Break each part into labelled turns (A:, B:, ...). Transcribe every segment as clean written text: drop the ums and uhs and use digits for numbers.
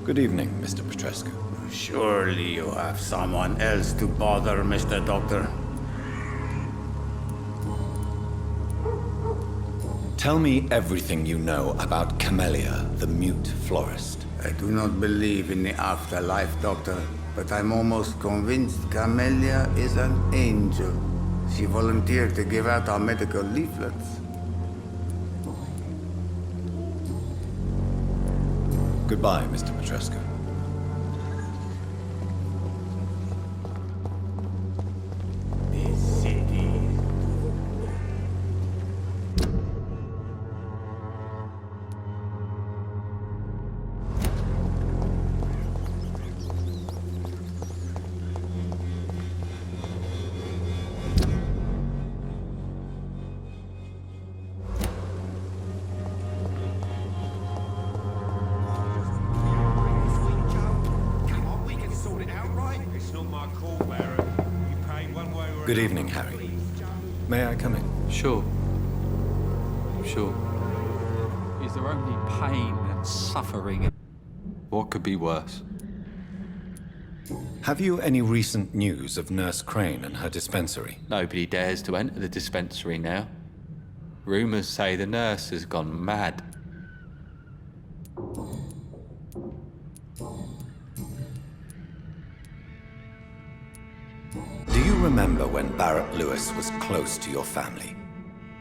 A: Good evening, Mr. Petrescu.
B: Surely you have someone else to bother, Mr. Doctor.
A: Tell me everything you know about Camellia, the mute florist.
B: I do not believe in the afterlife, Doctor, but I'm almost convinced Camellia is an angel. She volunteered to give out our medical leaflets.
A: Goodbye, Mr. Petrescu.
B: This city.
A: Good evening, Harry. May I come in?
C: Sure. Sure. Is there only pain and suffering? What could be worse?
A: Have you any recent news of Nurse Crane and her dispensary?
C: Nobody dares to enter the dispensary now. Rumors say the nurse has gone mad.
A: Do you remember when Barrett Lewis was close to your family?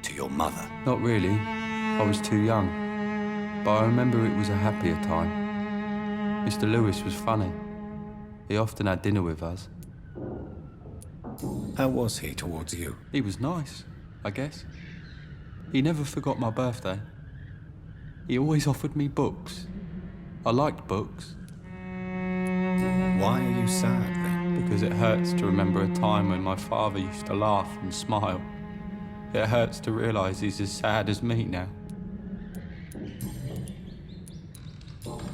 A: To your mother?
C: Not really. I was too young. But I remember it was a happier time. Mr. Lewis was funny. He often had dinner with us.
A: How was he towards you?
C: He was nice, I guess. He never forgot my birthday. He always offered me books. I liked books.
A: Why are you sad then?
C: Because it hurts to remember a time when my father used to laugh and smile. It hurts to realise he's as sad as me now.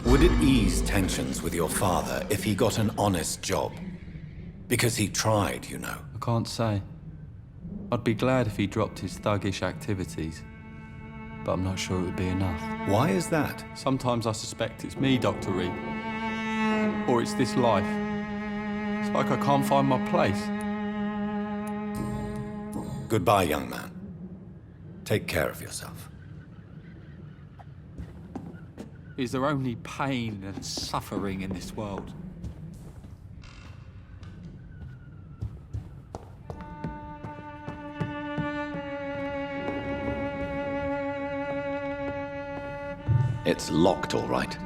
A: Would it ease tensions with your father if he got an honest job? Because he tried, you know.
C: I can't say. I'd be glad if he dropped his thuggish activities, but I'm not sure it would be enough.
A: Why is that?
C: Sometimes I suspect it's me, Dr. Reed. Or it's this life. It's like I can't find my place.
A: Goodbye, young man. Take care of yourself.
C: Is there only pain and suffering in this world?
A: It's locked, all right.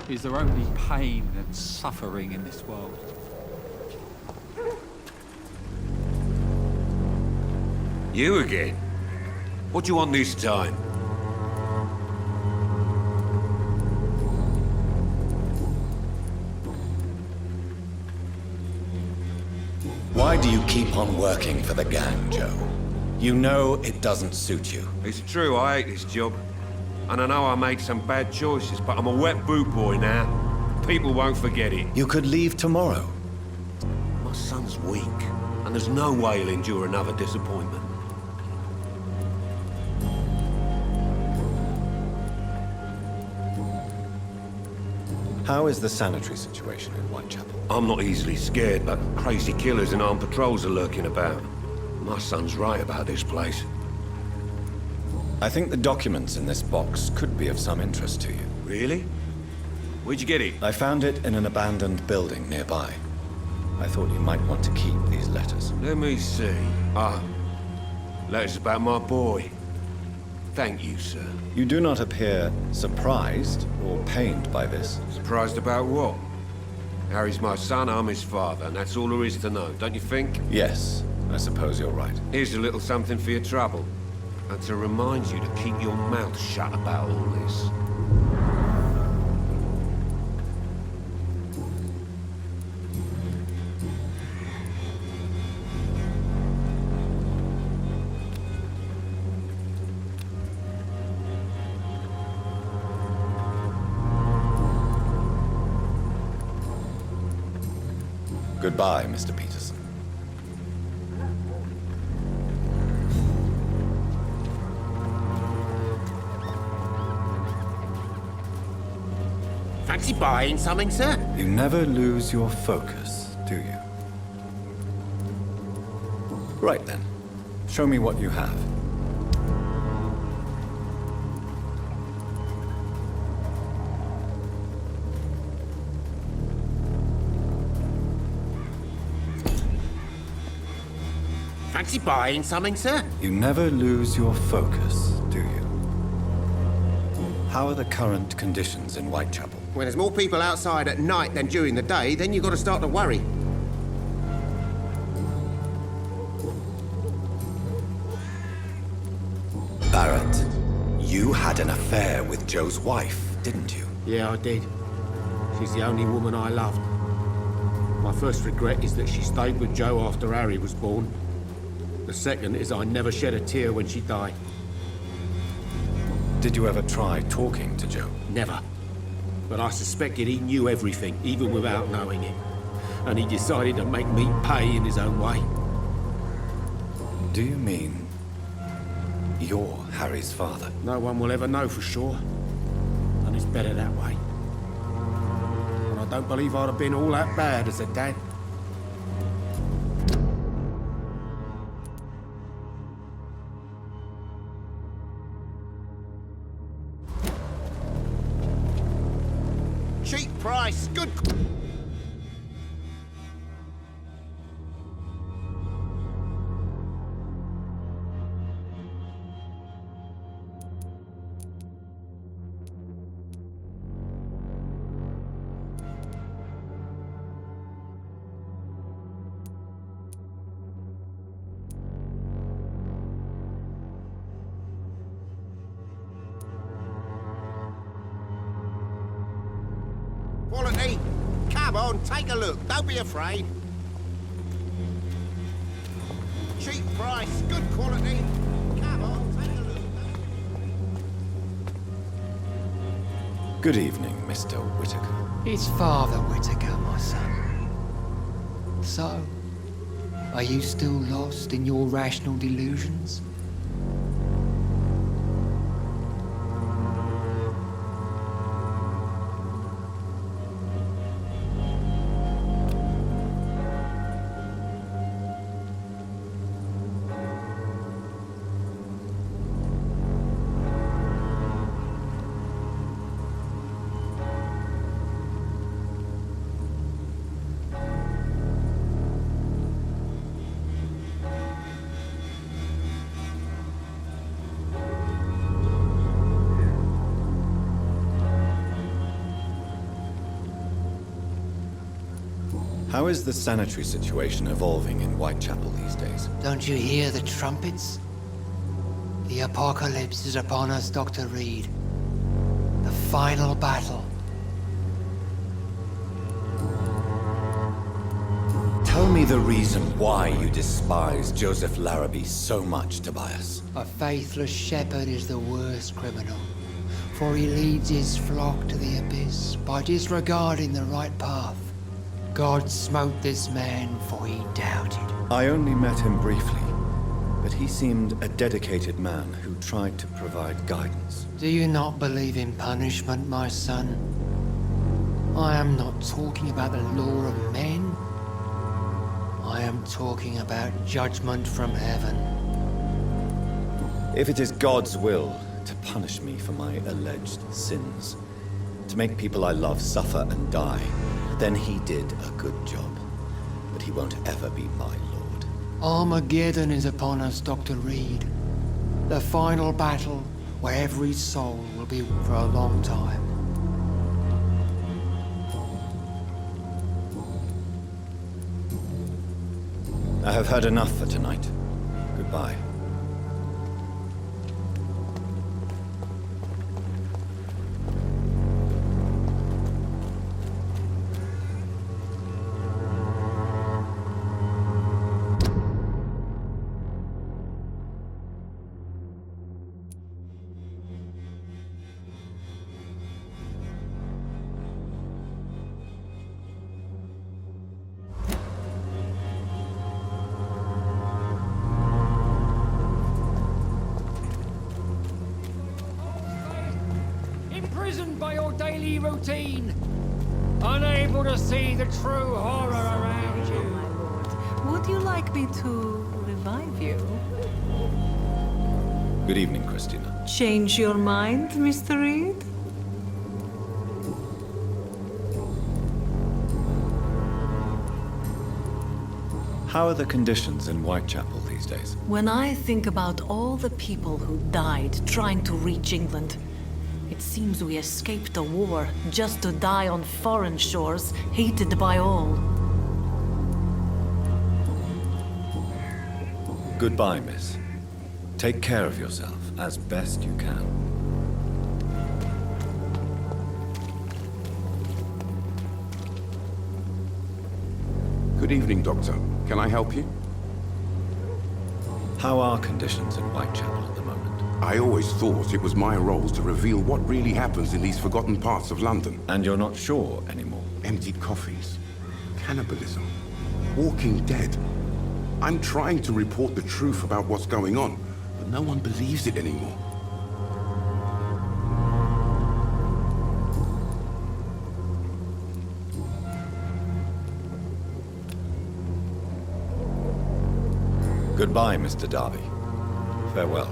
C: Is there only pain and suffering in this world?
D: You again? What do you want this time?
A: Why do you keep on working for the gang, Joe? You know it doesn't suit you.
D: It's true, I hate this job. And I know I made some bad choices, but I'm a wet boot boy now. People won't forget it.
A: You could leave tomorrow.
D: My son's weak, and there's no way he'll endure another disappointment.
A: How is the sanitary situation in Whitechapel?
D: I'm not easily scared, but crazy killers and armed patrols are lurking about. My son's right about this place.
A: I think the documents in this box could be of some interest to you.
D: Really? Where'd you get it?
A: I found it in an abandoned building nearby. I thought you might want to keep these letters.
D: Let me see. Letters about my boy. Thank you, sir.
A: You do not appear surprised or pained by this.
D: Surprised about what? Harry's my son, I'm his father, and that's all there is to know, don't you think?
A: Yes, I suppose you're right.
D: Here's a little something for your trouble. And to remind you to keep your mouth shut about all this.
A: Goodbye, Mr. Peterson.
E: Fancy buying something, sir?
A: You never lose your focus, do you? Right then. Show me what you have.
E: Fancy buying something, sir?
A: You never lose your focus, do you? How are the current conditions in Whitechapel?
E: When there's more people outside at night than during the day, then you've got to start to worry.
A: Barrett, you had an affair with Joe's wife, didn't you?
E: Yeah, I did. She's the only woman I loved. My first regret is that she stayed with Joe after Harry was born. The second is I never shed a tear when she died.
A: Did you ever try talking to Joe?
E: Never. But I suspected he knew everything, even without knowing it. And he decided to make me pay in his own way.
A: Do you mean you're Harry's father?
E: No one will ever know for sure. And it's better that way. And I don't believe I'd have been all that bad as a dad. Cheap price, good. Quality. Come on, take a look. Don't be afraid. Cheap price, good quality. Come on, take a look.
A: Good evening, Mr. Whitaker.
F: It's Father Whitaker, my son. So, are you still lost in your rational delusions?
A: How is the sanitary situation evolving in Whitechapel these days?
F: Don't you hear the trumpets? The apocalypse is upon us, Dr. Reed. The final battle.
A: Tell me the reason why you despise Joseph Larrabee so much, Tobias.
F: A faithless shepherd is the worst criminal, for he leads his flock to the abyss by disregarding the right path. God smote this man, for he doubted.
A: I only met him briefly, but he seemed a dedicated man who tried to provide guidance.
F: Do you not believe in punishment, my son? I am not talking about the law of men. I am talking about judgment from heaven.
A: If it is God's will to punish me for my alleged sins, to make people I love suffer and die, then he did a good job. But he won't ever be my lord.
F: Armageddon is upon us, Dr. Reed. The final battle where every soul will be for a long time.
A: I have heard enough for tonight. Goodbye.
F: imprisoned by your daily routine, unable to see the true horror around you.
G: My lord, would you like me to revive you?
A: Good evening, Christina.
G: Change your mind, Mr. Reed?
A: How are the conditions in Whitechapel these days?
G: When I think about all the people who died trying to reach England, it seems we escaped a war just to die on foreign shores, hated by all.
A: Goodbye, miss. Take care of yourself as best you can.
H: Good evening, Doctor. Can I help you?
A: How are conditions in Whitechapel at the moment?
H: I always thought it was my role to reveal what really happens in these forgotten parts of London.
A: And you're not sure anymore?
H: Empty coffees, cannibalism, walking dead. I'm trying to report the truth about what's going on, but no one believes it anymore.
A: Goodbye, Mr. Darby. Farewell.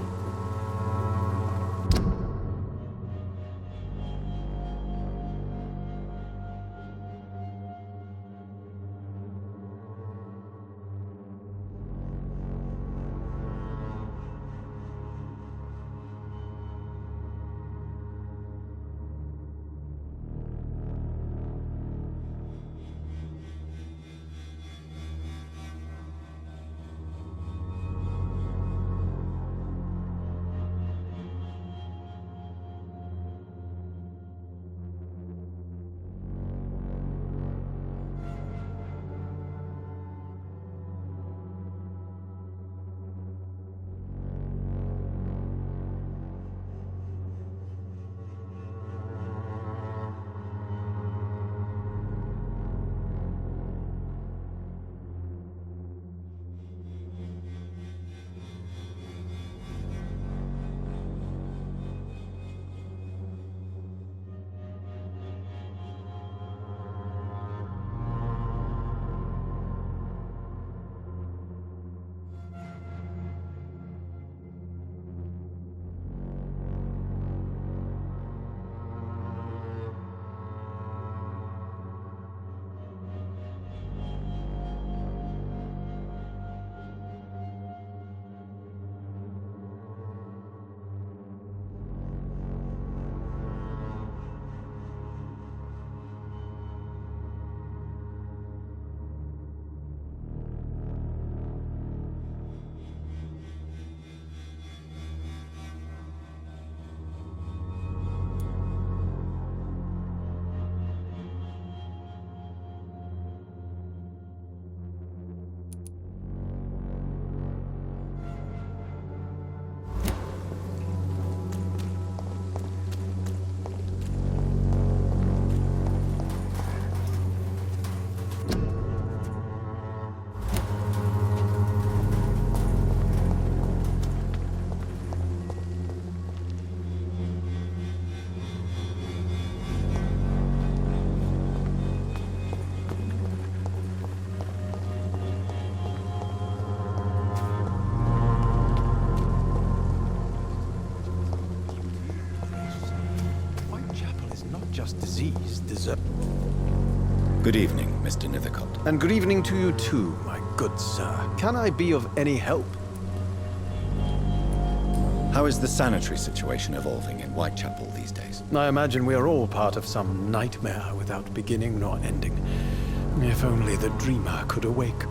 I: Just disease, desert.
A: Good evening, Mr. Nethercott.
I: And good evening to you too, my good sir. Can I be of any help?
A: How is the sanitary situation evolving in Whitechapel these days?
I: I imagine we are all part of some nightmare without beginning nor ending. If only the dreamer could awake.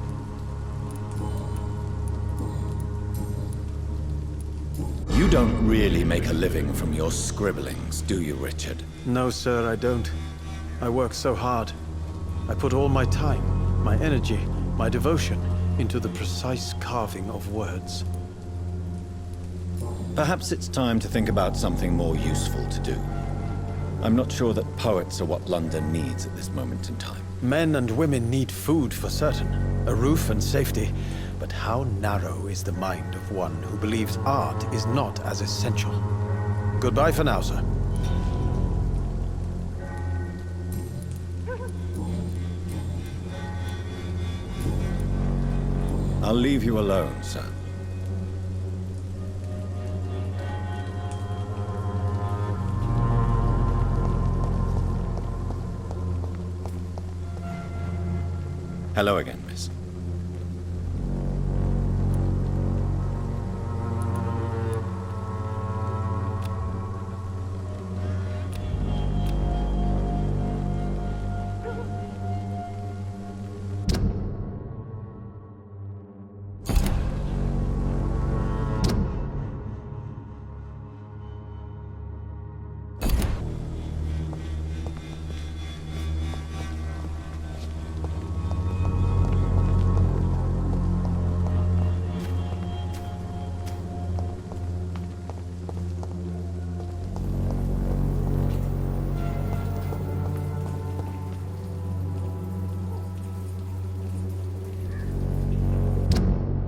A: You don't really make a living from your scribblings, do you, Richard?
I: No, sir, I don't. I work so hard. I put all my time, my energy, my devotion into the precise carving of words.
A: Perhaps it's time to think about something more useful to do. I'm not sure that poets are what London needs at this moment in time.
I: Men and women need food for certain, a roof and safety. But how narrow is the mind of one who believes art is not as essential? Goodbye for now, sir.
A: I'll leave you alone, sir. Hello again, miss.